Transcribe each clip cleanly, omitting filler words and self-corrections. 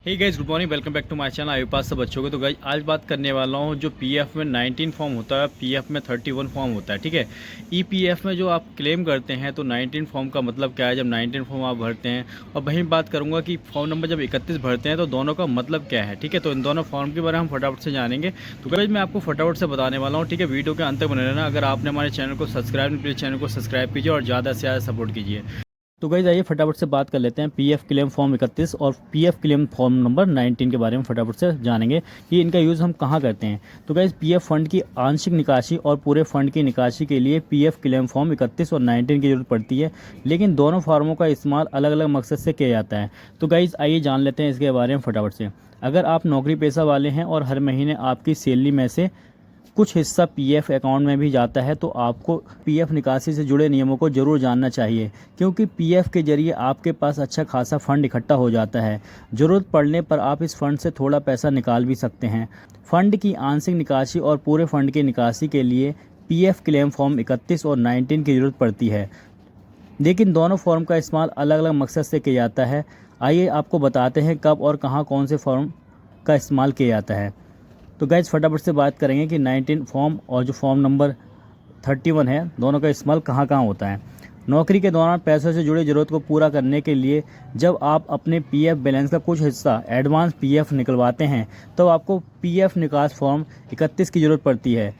Hey guys, good morning, welcome back to my channel आयुपास सब बच्चों को। तो गाइस आज बात करने वाला हूँ जो पीएफ में 19 फॉर्म होता है, पीएफ में 31 फॉर्म होता है। ठीक है, ईपीएफ में जो आप क्लेम करते हैं तो 19 फॉर्म का मतलब क्या है जब 19 फॉर्म आप भरते हैं, और वहीं बात करूँगा कि फॉर्म नंबर जब 31 भरते हैं तो दोनों का मतलब क्या है। ठीक है, तो इन दोनों फॉर्म के बारे में हम फटाफट से जानेंगे। तो गाइस मैं आपको फटाफट से बताने वाला हूँ। ठीक है, वीडियो के अंत तक बने रहना। अगर आपने हमारे चैनल को सब्सक्राइब नहीं, प्लीज़ चैनल को सब्सक्राइब कीजिए और ज़्यादा से ज़्यादा सपोर्ट कीजिए। तो गाइस आइए फटाफट से बात कर लेते हैं पीएफ क्लेम फॉर्म 31 और पीएफ क्लेम फॉर्म नंबर 19 के बारे में फटाफट से जानेंगे कि इनका यूज़ हम कहाँ करते हैं। तो गाइस पीएफ फंड की आंशिक निकासी और पूरे फंड की निकासी के लिए पीएफ क्लेम फॉर्म 31 और 19 की जरूरत पड़ती है, लेकिन दोनों फॉर्मों का इस्तेमाल अलग अलग मकसद से किया जाता है। तो गाइस आइए जान लेते हैं इसके बारे में फटाफट से। अगर आप नौकरी पेशा वाले हैं और हर महीने आपकी सैलरी में से कुछ हिस्सा पीएफ अकाउंट में भी जाता है तो आपको पीएफ निकासी से जुड़े नियमों को जरूर जानना चाहिए, क्योंकि पीएफ के जरिए आपके पास अच्छा खासा फंड इकट्ठा हो जाता है। ज़रूरत पड़ने पर आप इस फंड से थोड़ा पैसा निकाल भी सकते हैं। फंड की आंशिक निकासी और पूरे फंड की निकासी के लिए पीएफ क्लेम फॉर्म 31 और 19 की ज़रूरत पड़ती है, लेकिन दोनों फॉर्म का इस्तेमाल अलग अलग मकसद से किया जाता है। आइए आपको बताते हैं कब और कहाँ कौन से फॉर्म का इस्तेमाल किया जाता है। तो गाइज फटाफट से बात करेंगे कि 19 फॉर्म और जो फॉर्म नंबर 31 है, दोनों का इस्तेमाल कहाँ कहाँ होता है। नौकरी के दौरान पैसों से जुड़ी ज़रूरत को पूरा करने के लिए जब आप अपने पीएफ बैलेंस का कुछ हिस्सा एडवांस पीएफ निकलवाते हैं तो आपको पीएफ निकास फॉर्म 31 की ज़रूरत पड़ती है।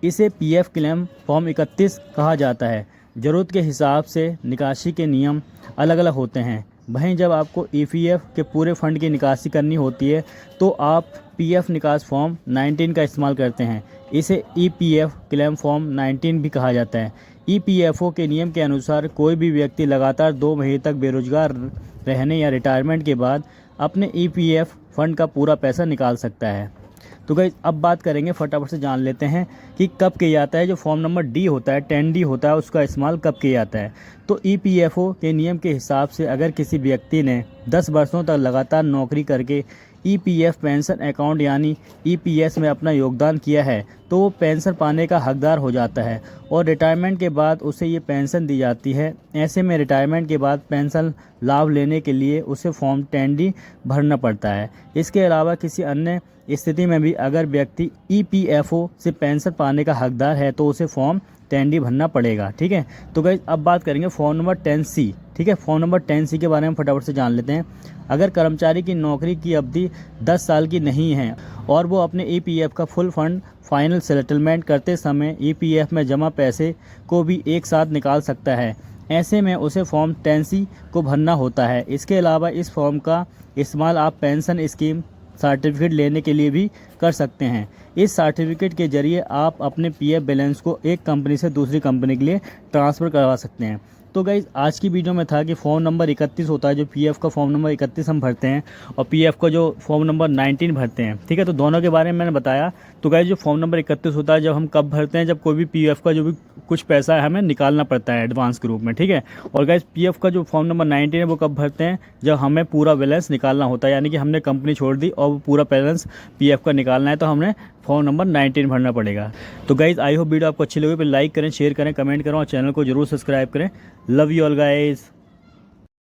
इसे पीएफ क्लेम फॉर्म 31 कहा जाता है। ज़रूरत के हिसाब से निकासी के नियम अलग अलग होते हैं। वहीं जब आपको ईपीएफ के पूरे फंड की निकासी करनी होती है तो आप पीएफ निकास फॉर्म 19 का इस्तेमाल करते हैं। इसे ईपीएफ क्लेम फॉर्म 19 भी कहा जाता है। ईपीएफओ के नियम के अनुसार कोई भी व्यक्ति लगातार 2 महीने तक बेरोजगार रहने या रिटायरमेंट के बाद अपने ईपीएफ फंड का पूरा पैसा निकाल सकता है। तो गाइस अब बात करेंगे, फटाफट से जान लेते हैं कि कब किया जाता है। जो फॉर्म नंबर डी होता है, 10D होता है, उसका इस्तेमाल कब किया जाता है। तो ईपीएफओ के नियम के हिसाब से अगर किसी व्यक्ति ने 10 वर्षों तक लगातार नौकरी करके ईपीएफ पेंशन अकाउंट यानी ईपीएस में अपना योगदान किया है तो वो पेंशन पाने का हकदार हो जाता है और रिटायरमेंट के बाद उसे ये पेंशन दी जाती है। ऐसे में रिटायरमेंट के बाद पेंशन लाभ लेने के लिए उसे फॉर्म 10D भरना पड़ता है। इसके अलावा किसी अन्य स्थिति में भी अगर व्यक्ति ईपीएफओ से पेंशन पाने का हकदार है तो उसे फॉर्म 10D भरना पड़ेगा। ठीक है, तो गाइस अब बात करेंगे फॉर्म नंबर 10C। ठीक है, फॉर्म नंबर 10C के बारे में फटाफट से जान लेते हैं। अगर कर्मचारी की नौकरी की अवधि 10 साल की नहीं है और वो अपने ईपीएफ का फुल फंड फाइनल सेटलमेंट करते समय ईपीएफ में जमा पैसे को भी एक साथ निकाल सकता है, ऐसे में उसे फॉर्म 10C को भरना होता है। इसके अलावा इस फॉर्म का इस्तेमाल आप पेंशन स्कीम सर्टिफिकेट लेने के लिए भी कर सकते हैं। इस सर्टिफिकेट के जरिए आप अपने पीएफ बैलेंस को एक कंपनी से दूसरी कंपनी के लिए ट्रांसफ़र करवा सकते हैं। तो गाइज़ आज की वीडियो में था कि फॉर्म नंबर 31 होता है, जो पीएफ का फॉर्म नंबर 31 हम भरते हैं, और पीएफ का जो फॉर्म नंबर 19 भरते हैं। ठीक है, तो दोनों के बारे में मैंने बताया। तो गाइज़ जो फॉर्म नंबर 31 होता है जब हम कब भरते हैं, जब कोई भी पीएफ का जो भी कुछ पैसा है हमें निकालना पड़ता है एडवांस के रूप में। ठीक है, और गाइज़ पीएफ का जो फॉर्म नंबर 19 है वो कब भरते हैं, जब हमें पूरा बैलेंस निकालना होता है, यानी कि हमने कंपनी छोड़ दी और पूरा बैलेंस पीएफ का निकालना है तो हमने फॉर्म नंबर 19 भरना पड़ेगा। तो गाइज़ आई होप वीडियो आपको अच्छी लगी, फिर लाइक करें, शेयर करें, कमेंट करें और चैनल को जरूर सब्सक्राइब करें। Love you all guys.